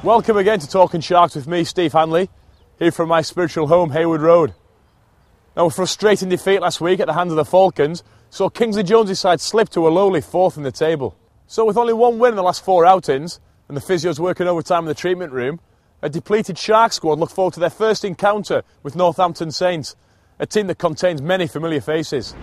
Welcome again to Talking Sharks with me, Steve Hanley, here from my spiritual home, Hayward Road. Now, a frustrating defeat last week at the hands of the Falcons saw Kingsley Jones' side slip to a lowly fourth in the table. So with only one win in the last 4 outings, and the physios working overtime in the treatment room, a depleted Shark squad look forward to their first encounter with Northampton Saints, a team that contains many familiar faces.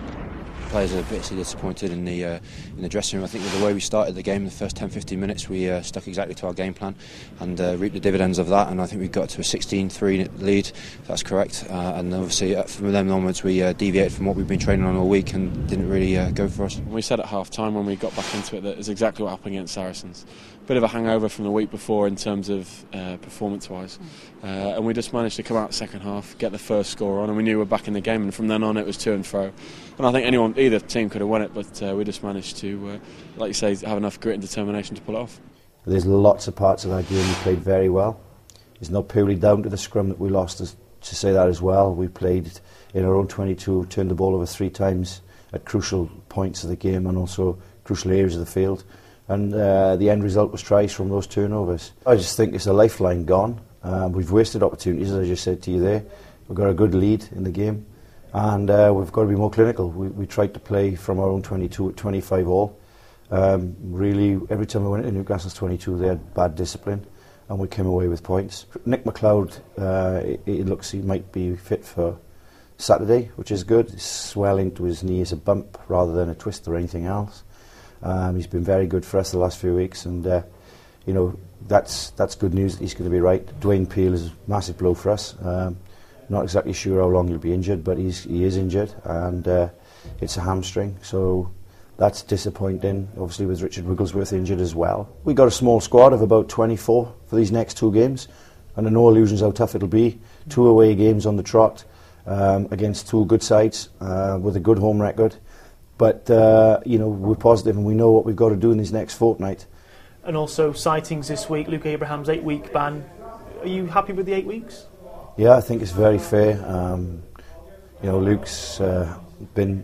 Players are basically disappointed in the dressing room. I think with the way we started the game, the first 10-15 minutes, we stuck exactly to our game plan and reaped the dividends of that. And I think we got to a 16-3 lead, if that's correct. And obviously from then onwards, we deviated from what we've been training on all week and didn't really go for us. We said at half-time when we got back into it that it's exactly what happened against Saracens. Bit of a hangover from the week before in terms of performance-wise. And we just managed to come out the second half, get the first score on, and we knew we were back in the game. And from then on, it was to and fro. And I think either team could have won it, but we just managed to, like you say, have enough grit and determination to pull it off. There's lots of parts of that game we played very well. It's not purely down to the scrum that we lost, to say that as well. We played in our own 22, turned the ball over 3 times at crucial points of the game and also crucial areas of the field. And the end result was tries from those turnovers. I just think it's a lifeline gone. We've wasted opportunities, as I just said to you there. We've got a good lead in the game. And we've got to be more clinical. We tried to play from our own 22 at 25 all. Really, every time we went into Newcastle's 22, they had bad discipline, and we came away with points. Nick McLeod, it looks he might be fit for Saturday, which is good. His swelling to his knee is a bump rather than a twist or anything else. He's been very good for us the last few weeks, and you know that's good news that he's going to be right. Dwayne Peel is a massive blow for us. Not exactly sure how long he'll be injured, but he is injured, and it's a hamstring, so that's disappointing. Obviously with Richard Wigglesworth injured as well. We got a small squad of about 24 for these next 2 games, and no illusions how tough it'll be. 2 away games on the trot against 2 good sides with a good home record. But you know, we're positive and we know what we've got to do in this next fortnight. And also sightings this week, Luke Abraham's 8-week ban. Are you happy with the 8 weeks? Yeah, I think it's very fair. You know, Luke's been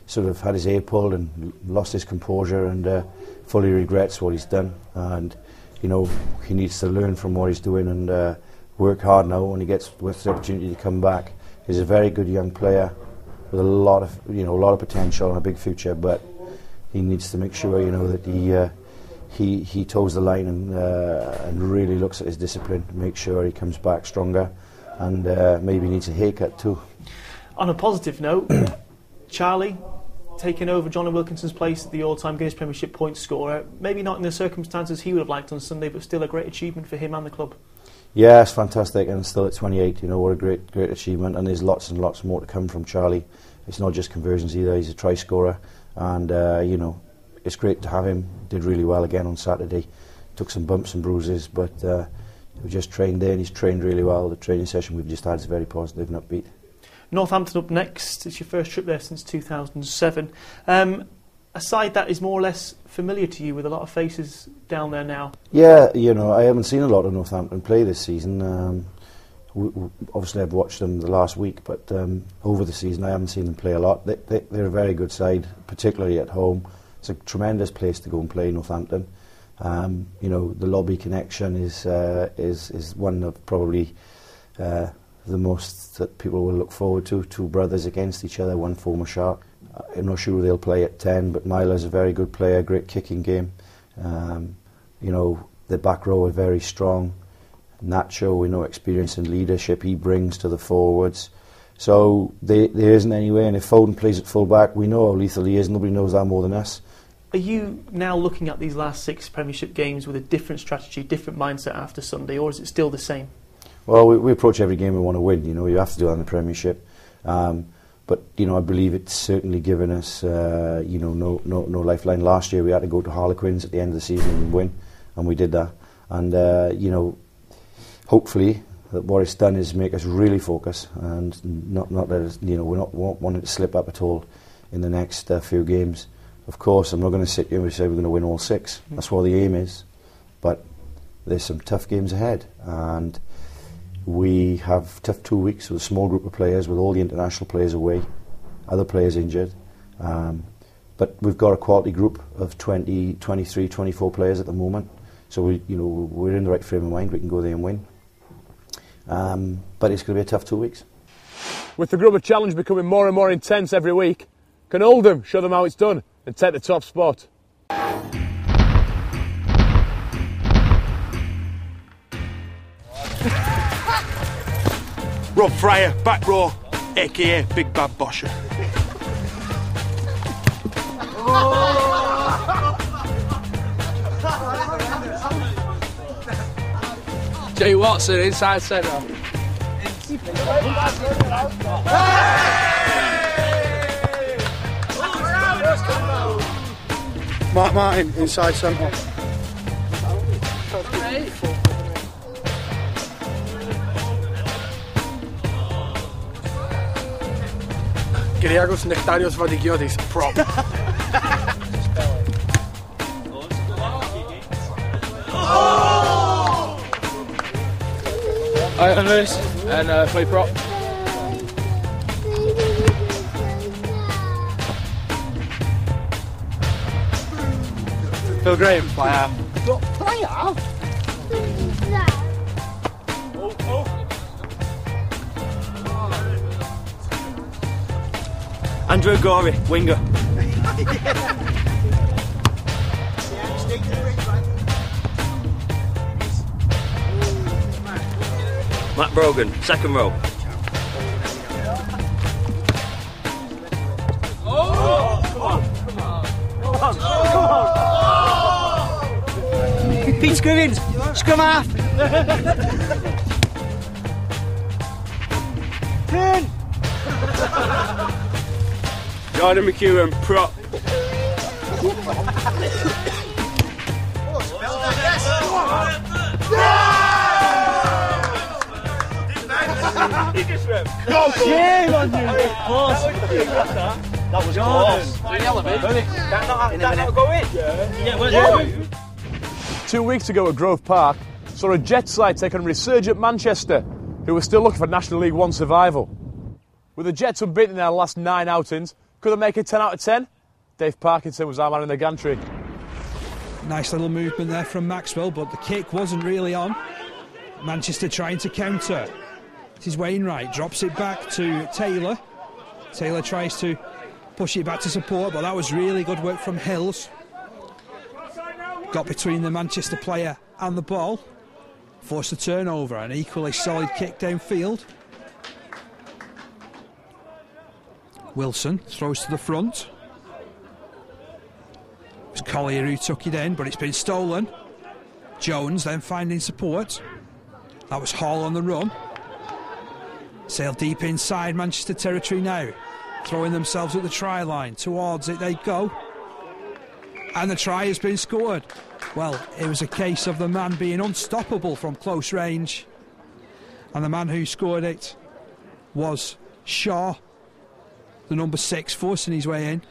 sort of had his ear pulled and lost his composure and fully regrets what he's done. And you know, he needs to learn from what he's doing and work hard now when he gets the opportunity to come back. He's a very good young player with a lot of potential and a big future, but he needs to make sure, you know, that he toes the line and really looks at his discipline, make sure he comes back stronger, and maybe needs a haircut too. On a positive note, Charlie taking over Johnny Wilkinson's place at the all-time Guinness Premiership point scorer. Maybe not in the circumstances he would have liked on Sunday, but still a great achievement for him and the club. Yeah, it's fantastic, and still at 28, you know, what a great achievement, and there's lots and lots more to come from Charlie. It's not just conversions either, he's a try scorer, and you know, it's great to have him. Did really well again on Saturday, took some bumps and bruises, but we just trained there and he's trained really well. The training session we've just had is very positive and upbeat. Northampton up next. It's your first trip there since 2007. A side that is more or less familiar to you, with a lot of faces down there now. Yeah, you know, I haven't seen a lot of Northampton play this season. Obviously I've watched them the last week, but over the season I haven't seen them play a lot. They're a very good side, particularly at home. It's a tremendous place to go and play, Northampton. You know, the lobby connection is one of probably the most that people will look forward to. 2 brothers against each other, 1 former Shark. I'm not sure they'll play at 10, but Myla's a very good player, great kicking game. You know, the back row are very strong. Nacho, we know experience and leadership he brings to the forwards. So there isn't any way, and if Foden plays at full back, we know how lethal he is. Nobody knows that more than us. Are you now looking at these last 6 Premiership games with a different strategy, different mindset after Sunday, or is it still the same? Well, we approach every game we want to win. You know, you have to do that in the Premiership. But you know, I believe it's certainly given us you know, no lifeline. Last year we had to go to Harlequins at the end of the season and win, and we did that. And you know, hopefully what it's done is make us really focus and not let us, you know, we're not wanting to slip up at all in the next few games. Of course, I'm not going to sit here and say we're going to win all 6. That's what the aim is. But there's some tough games ahead, and we have tough 2 weeks with a small group of players, with all the international players away, other players injured. But we've got a quality group of 20, 23, 24 players at the moment. So we're in the right frame of mind. We can go there and win. But it's going to be a tough 2 weeks. With the Grubber Challenge becoming more and more intense every week, can Oldham show them how it's done and take the top spot? Rob Fryer, back row, aka Big Bad Bosher. Jay Watson, inside centre. Mark Martin, inside centre. Kyriakos Nektarios Vadigiotis, prop. Items and play prop. Phil Graham, player. Andrew Gorey, winger. Matt Brogan, second row. Pete Scrivens, scrum half. 10. Jordan McEwen, prop. Shame on you! That was close. That not go in? Yeah. 2 weeks ago at Grove Park, saw a Jet side take on resurgent Manchester, who were still looking for National League 1 survival. With the Jets unbeaten in their last 9 outings, could they make it 10 out of 10? Dave Parkinson was our man in the gantry. Nice little movement there from Maxwell, but the kick wasn't really on. Manchester trying to counter. This is Wainwright, drops it back to Taylor. Taylor tries to push it back to support, but that was really good work from Hills. Got between the Manchester player and the ball. Forced a turnover, an equally solid kick downfield. Wilson throws to the front. It was Collier who took it in, but it's been stolen. Jones then finding support. That was Hall on the run. Sail deep inside Manchester territory now. Throwing themselves at the try line. Towards it they go. And the try has been scored. Well, it was a case of the man being unstoppable from close range. And the man who scored it was Shaw, the number 6, forcing his way in.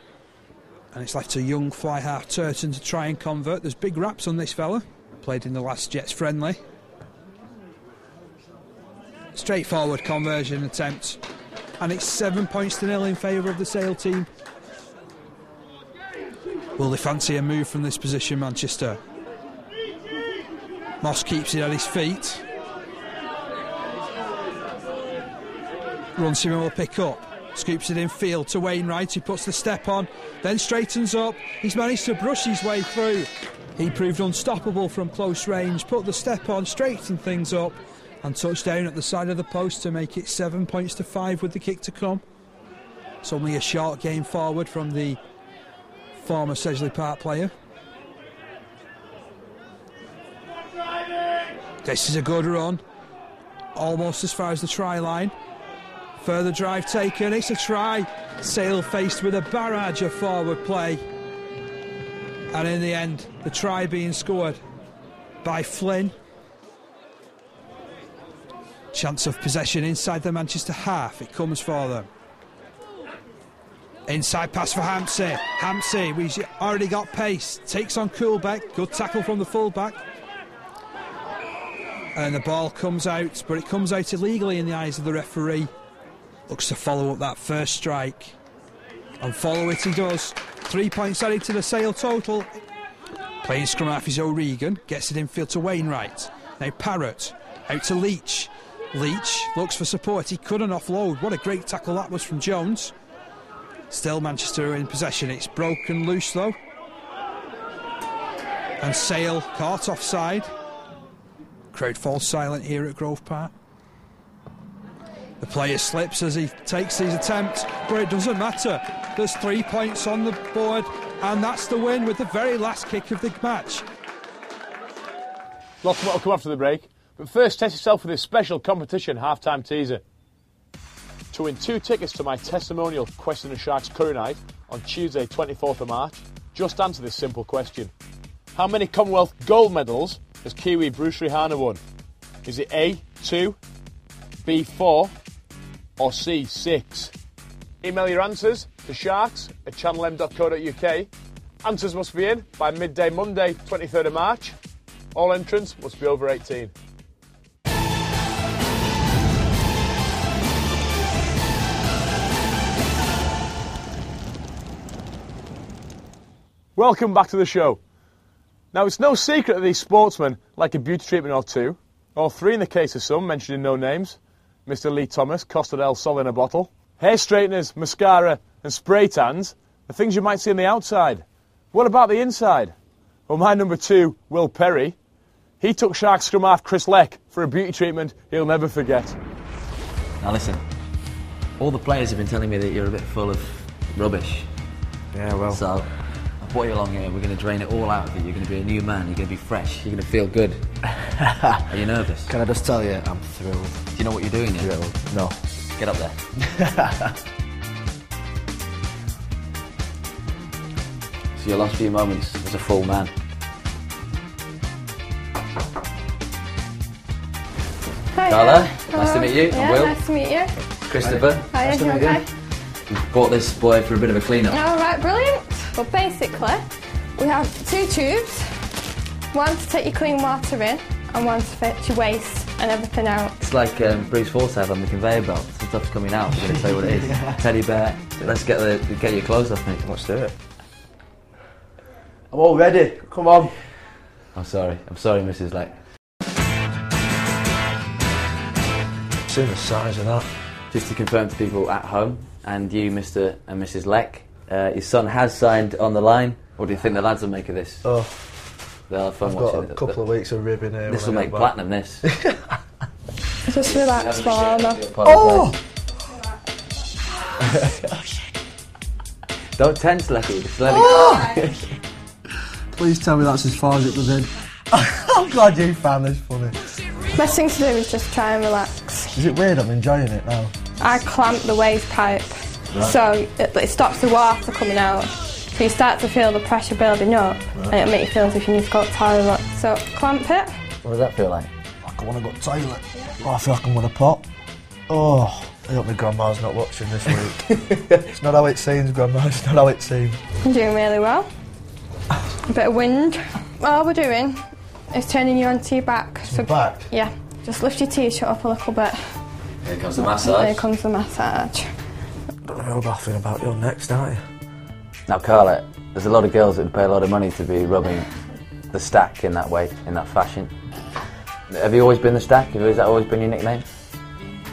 And it's left to young fly half Turton to try and convert. There's big raps on this fella. Played in the last Jets friendly. Straightforward conversion attempt. And it's 7 points to 0 in favour of the Sale team. Will they fancy a move from this position, Manchester? Moss keeps it at his feet. Runciman will pick up. Scoops it in field to Wainwright, who puts the step on, then straightens up. He's managed to brush his way through. He proved unstoppable from close range, put the step on, straightened things up, and touched down at the side of the post to make it 7 points to 5 with the kick to come. It's only a short game forward from the former Sedgley Park player. This is a good run, almost as far as the try line. Further drive taken, it's a try. Sale faced with a barrage of forward play. And in the end, the try being scored by Flynn. Chance of possession inside the Manchester half, it comes for them. Inside pass for Hampsey. Hampsey, we've already got pace. Takes on Coolbeck. Good tackle from the fullback. And the ball comes out, but it comes out illegally in the eyes of the referee. Looks to follow up that first strike. And follow it he does. 3 points added to the Sale total. Playing scrum half is O'Regan, gets it infield to Wainwright. Now Parrott, out to Leach. Leach looks for support, he couldn't offload. What a great tackle that was from Jones. Still Manchester in possession, it's broken loose though. And Sale caught offside. Crowd falls silent here at Grove Park. The player slips as he takes these attempts, but it doesn't matter. There's 3 points on the board, and that's the win with the very last kick of the match. Lots more to come after the break, but first test yourself with this special competition half-time teaser. To win 2 tickets to my testimonial Question of Sharks curry night on Tuesday 24th of March, just answer this simple question. How many Commonwealth gold medals has Kiwi Bruce Rihanna won? Is it A, 2, B, 4 or C, 6? Email your answers to sharks@channelm.co.uk. Answers must be in by midday Monday 23rd of March. All entrants must be over 18. Welcome back to the show. Now, it's no secret that these sportsmen like a beauty treatment or 2, or 3 in the case of some, mentioning no names. Mr. Lee Thomas, Costa del Sol in a bottle. Hair straighteners, mascara and spray tans are things you might see on the outside. What about the inside? Well, my number 2, Will Perry, he took Sharks scrum half Chris Leck for a beauty treatment he'll never forget. Now listen, all the players have been telling me that you're a bit full of rubbish. Yeah, well. So I brought you along here, we're going to drain it all out of you. You're going to be a new man, you're going to be fresh, you're going to feel good. Are you nervous? Can I just tell you, I'm thrilled. Do you know what you're doing here? Thrilled. No. Get up there. So your last few moments as a full man. Hi. Carla, nice to meet you. Yeah, I'm Will. Nice to meet you. Christopher. Hi, nice to meet okay? you. We brought this boy for a bit of a clean-up. All right, brilliant. Well, basically, we have 2 tubes. One to take your clean water in, and one to fetch your waste and everything out. It's like Bruce Forsyth on the conveyor belt. Some stuff's coming out. We're going to tell you what it is. Yeah. Teddy bear. Let's get your clothes off, mate. Let's do it. I'm all ready. Come on. I'm sorry, Mrs. Leck. Seen the size of that. Just to confirm to people at home, and you, Mr. and Mrs. Leck, your son has signed on the line. What do you think the lads will make of this? Oh, they'll have fun I've watching got a couple of weeks of ribbing here. This will make platinum, this. Just relax, Mama. Oh! Don't tense, Lecky. Just let it go. Please tell me that's as far as it was in. I'm glad you found this funny. Best thing to do is just try and relax. Is it weird? I'm enjoying it now. I clamp the waste pipe, so it stops the water coming out. So you start to feel the pressure building up, and it'll make you feel as if you need to go to the toilet. So clamp it. What does that feel like? Like I want to go to the toilet. Oh, I feel like I'm going to pop. Oh, I hope my grandma's not watching this week. It's not how it seems, Grandma. It's not how it seems. I'm doing really well. A bit of wind. All we're doing is turning you onto your back. So back? Yeah. Just lift your t-shirt up a little bit. Here comes the massage. Here comes the massage. Don't know nothing about your next, aren't you? Now, Carla, there's a lot of girls that would pay a lot of money to be rubbing the stack in that way, in that fashion. Have you always been the stack? Has that always been your nickname?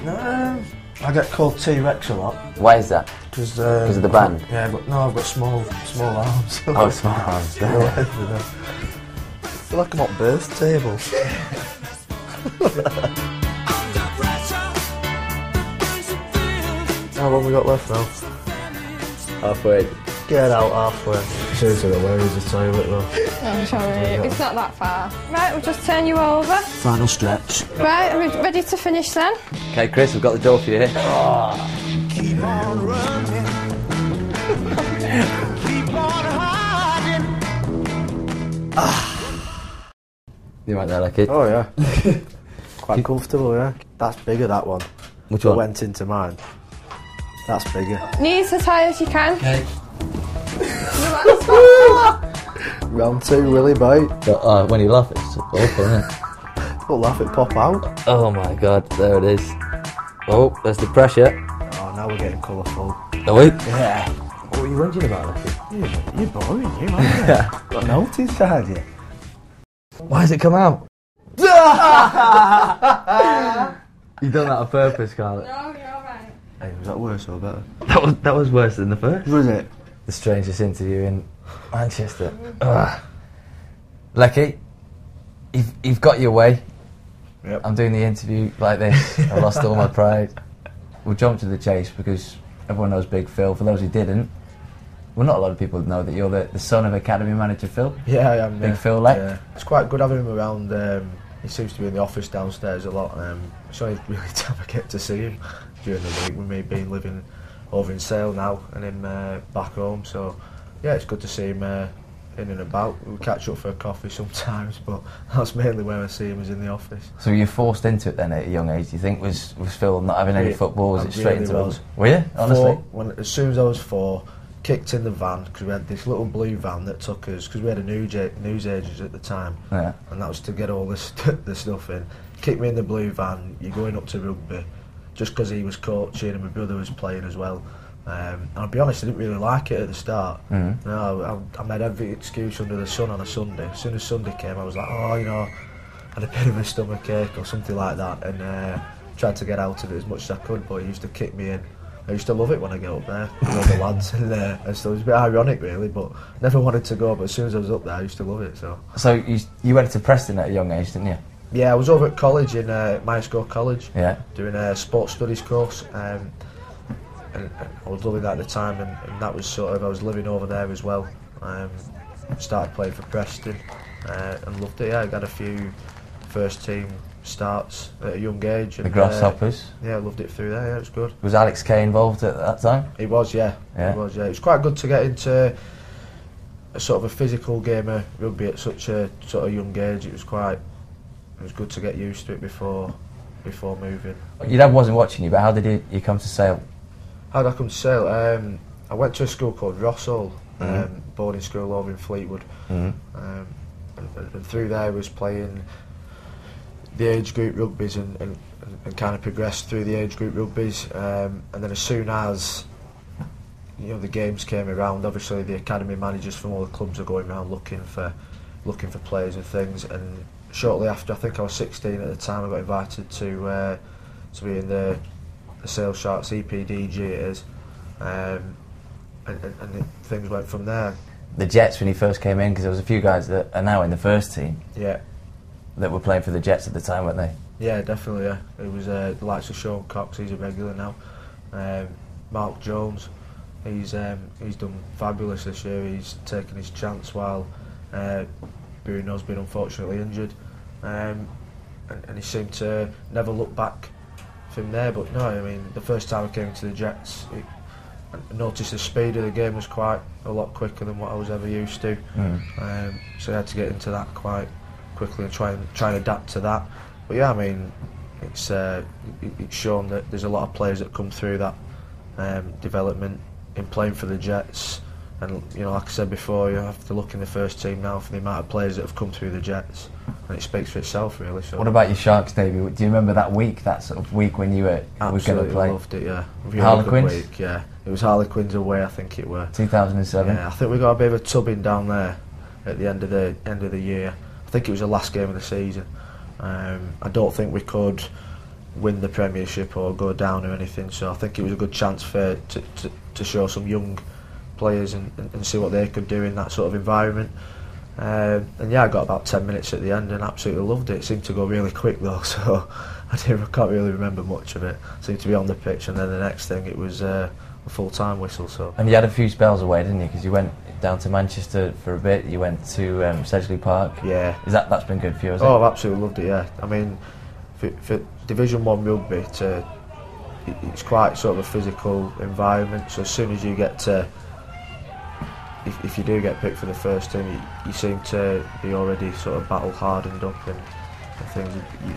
No. I get called T-Rex a lot. Why is that? Because of the band? Yeah, but no, I've got small arms. Oh, small arms. I feel like I'm on birth tables. How long we got left now? Halfway. Get out halfway. Seriously, where is the toilet though? I'm sorry, it's not that far. Right, we'll just turn you over. Final stretch. Right, are we ready to finish then? Okay, Chris, we've got the door for you here. Oh. Keep on running. Keep on hiding. You right there, Lecky? Oh yeah. Quite comfortable, yeah. That's bigger, that one. Which one? Went into mine. That's bigger. Knees as high as you can. Okay. Round 2, Willie bite. When you laugh, it's awful, isn't it? Don't laugh, it pop out. Oh my god, there it is. Oh, there's the pressure. Oh, now we're getting colourful. Are we? Yeah. What are you whinging about, Lucky? You're boring, you, aren't you? Got note inside you. Why has it come out? You've done that on purpose, Carla. No, you're alright. Hey, was that worse or better? That was worse than the first. Was it? The strangest interview in Manchester. Lecky, you've got your way. Yep. I'm doing the interview like this. I lost all my pride. We'll jump to the chase because everyone knows Big Phil. For those who didn't, well, not a lot of people know that you're the son of Academy Manager Phil. Yeah, I am. Big Phil Leck. Yeah. It's quite good having him around. He seems to be in the office downstairs a lot. It's only really time I get to see him during the week, with me being living over in Sale now and him back home. So yeah, it's good to see him in and about. We catch up for a coffee sometimes, but that's mainly where I see him, is in the office. So were you forced into it then at a young age, do you think? Was Phil not having any football? Was it straight really into was. it? Were you, honestly? As soon as I was 4, kicked in the van, because we had this little blue van that took us, because we had a news agent at the time, and that was to get all the stuff in. Kicked me in the blue van, you're going up to rugby, just because he was coaching and my brother was playing as well. And I'll be honest, I didn't really like it at the start. No, I made every excuse under the sun on a Sunday. As soon as Sunday came, I was like, I had a bit of a stomach ache or something like that, and tried to get out of it as much as I could, but he used to kick me in. I used to love it when I get up there with all the lads, and so it was a bit ironic really, but never wanted to go, but as soon as I was up there I used to love it. So you went to Preston at a young age, didn't you? Yeah, I was over at college in Myerscough College, doing a sports studies course, and I was loving that at the time, and that was sort of, I was living over there as well. Started playing for Preston and loved it. Yeah, I got a few first team starts at a young age. And, the Grasshoppers. Yeah, I loved it through there. Yeah, it was good. Was Alex Kay involved at that time? He was, yeah. He was, yeah. It was quite good to get into a sort of a physical game of rugby at such a sort of young age. It was good to get used to it before moving. Your dad wasn't watching you, but how did you come to Sale? How did I come to Sale? I went to a school called Rossall, boarding school over in Fleetwood, and through there I was playing the age group rugbies and kind of progressed through the age group rugbies, and then as soon as the games came around, obviously the academy managers from all the clubs are going around looking for players and things, and shortly after, I think I was 16 at the time, I got invited to be in the Sale Sharks EPDG it is, and things went from there. The Jets, when he first came in, because there was a few guys that are now in the first team, that were playing for the Jets at the time, weren't they? Yeah, definitely. Yeah, it was the likes of Sean Cox. He's a regular now. Mark Jones, he's done fabulous this year. He's taken his chance while Bruno's been unfortunately injured, and he seemed to never look back from there. But no, I mean, the first time I came into the Jets, I noticed the speed of the game was quite a lot quicker than what I was ever used to. So I had to get into that quite quickly and try and adapt to that. But yeah, I mean, it's shown that there's a lot of players that come through that development in playing for the Jets, and like I said before, you have to look in the first team now for the amount of players that have come through the Jets, and it speaks for itself really. So what about your Sharks debut? Do you remember that sort of week when you were going to play? Loved it, yeah. Harlequins? Week, yeah. It was Harlequins away, I think it were. 2007. Yeah, I think we got a bit of a tubbing down there at the end of the year. I think it was the last game of the season. I don't think we could win the Premiership or go down or anything, so I think it was a good chance to show some young players and see what they could do in that sort of environment. And yeah, I got about 10 minutes at the end and absolutely loved it. It seemed to go really quick though, so I can't really remember much of it. It seemed to be on the pitch, and then the next thing it was a full-time whistle. So. And you had a few spells away, didn't you? Because you went down to Manchester for a bit. You went to Sedgley Park. Yeah. That's been good for you, has it? Oh, I've absolutely loved it. Yeah. I mean, for Division 1 rugby, it's quite sort of a physical environment. So as soon as you get to, if you do get picked for the first team, you seem to be already sort of battle hardened up, and I think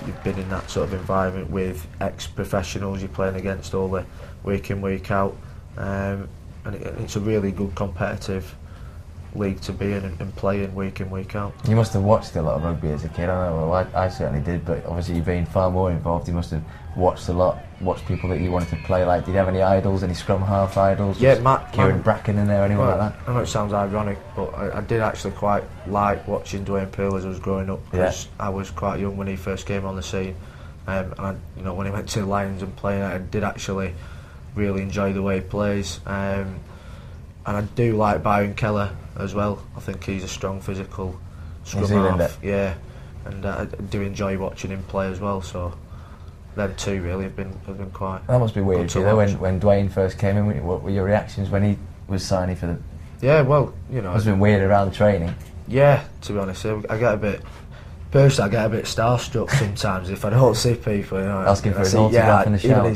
you've been in that sort of environment with ex-professionals you're playing against all the week in, week out, and it's a really good competitive league to be in and play in week out. You must have watched a lot of rugby as a kid. I don't know, well, I certainly did, but obviously you've been far more involved. You must have watched a lot, watched people that you wanted to play like. Did you have any idols, any scrum half idols? Yeah, Matt. Kieran Bracken in there, anyone like that? I know it sounds ironic, but I did actually quite like watching Dwayne Poole as I was growing up, because I was quite young when he first came on the scene. And when he went to the Lions and playing, I did actually really enjoy the way he plays. And I do like Byron Keller as well. I think he's a strong physical scrum half. Yeah, and I do enjoy watching him play as well. So them two really have been quite. That must be weird for you though. When Dwayne first came in, what were your reactions when he was signing for the? Yeah, well, it must have been weird around the training. Yeah, to be honest, I get a bit. Personally, I get a bit starstruck sometimes if I don't see people. Asking for his autograph in the shower.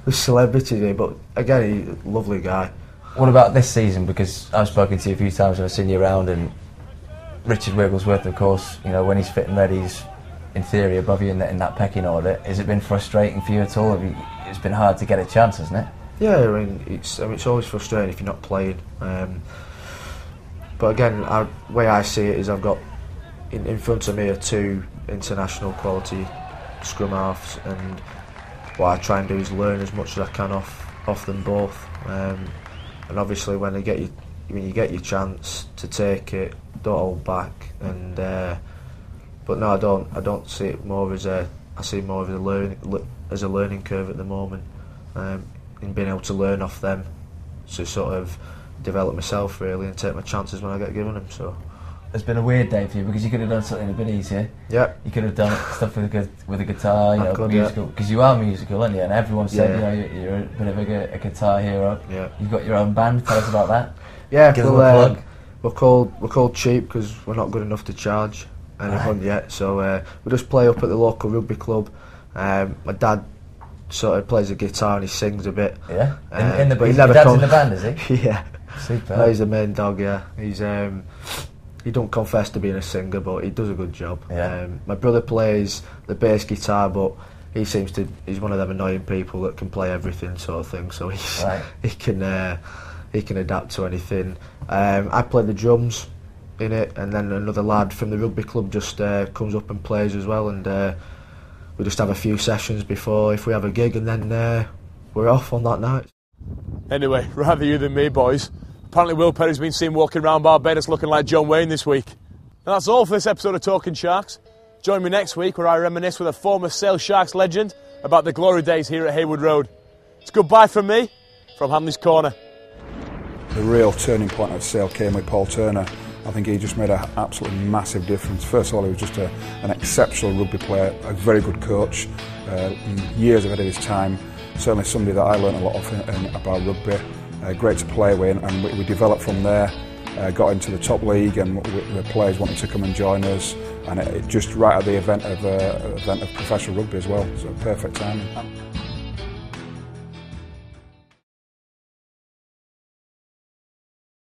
There's celebrity there, but again, he's a lovely guy. What about this season? Because I've spoken to you a few times and I've seen you around, and Richard Wigglesworth, of course, when he's fit and ready, he's in theory above you in that pecking order. Has it been frustrating for you at all? It's been hard to get a chance, hasn't it? Yeah, it's always frustrating if you're not playing. But again, the way I see it is I've got in front of me are two international quality scrum halves, and what I try and do is learn as much as I can off them both. And obviously, when you get your chance to take it, don't hold back. And but no, I don't see it more as I see it more as a learning curve at the moment. In being able to learn off them, to sort of develop myself really and take my chances when I get given them. So. It's been a weird day for you because you could have done something a bit easier. Yeah. You could have done stuff with a guitar, musical, because you are musical, aren't you? And everyone said, you're a bit of a guitar hero. Yeah. You've got your own band. Tell us about that. Yeah. Give them a plug. We're called Cheap because we're not good enough to charge anyone yet. So we just play up at the local rugby club. My dad sort of plays the guitar and he sings a bit. Yeah. But your dad's in the band, is he? Yeah. Super. No, he's the main dog. Yeah. He's he don't confess to being a singer, but he does a good job. Yeah. My brother plays the bass guitar, but he's one of them annoying people that can play everything, sort of thing. So he can adapt to anything. I play the drums in it, and then another lad from the rugby club just comes up and plays as well, and we just have a few sessions before if we have a gig, and then we're off on that night. Anyway, rather you than me, boys. Apparently Will Perry's been seen walking around Barbados looking like John Wayne this week. And that's all for this episode of Talking Sharks. Join me next week where I reminisce with a former Sale Sharks legend about the glory days here at Haywood Road. It's goodbye from me, from Hanley's Corner. The real turning point at Sale came with Paul Turner. I think he just made an absolutely massive difference. First of all, he was just an exceptional rugby player, a very good coach, years ahead of his time. Certainly somebody that I learned a lot of about rugby. Great to play with, and we developed from there, got into the top league, and the players wanted to come and join us, and it just right at the event of professional rugby as well, so perfect timing.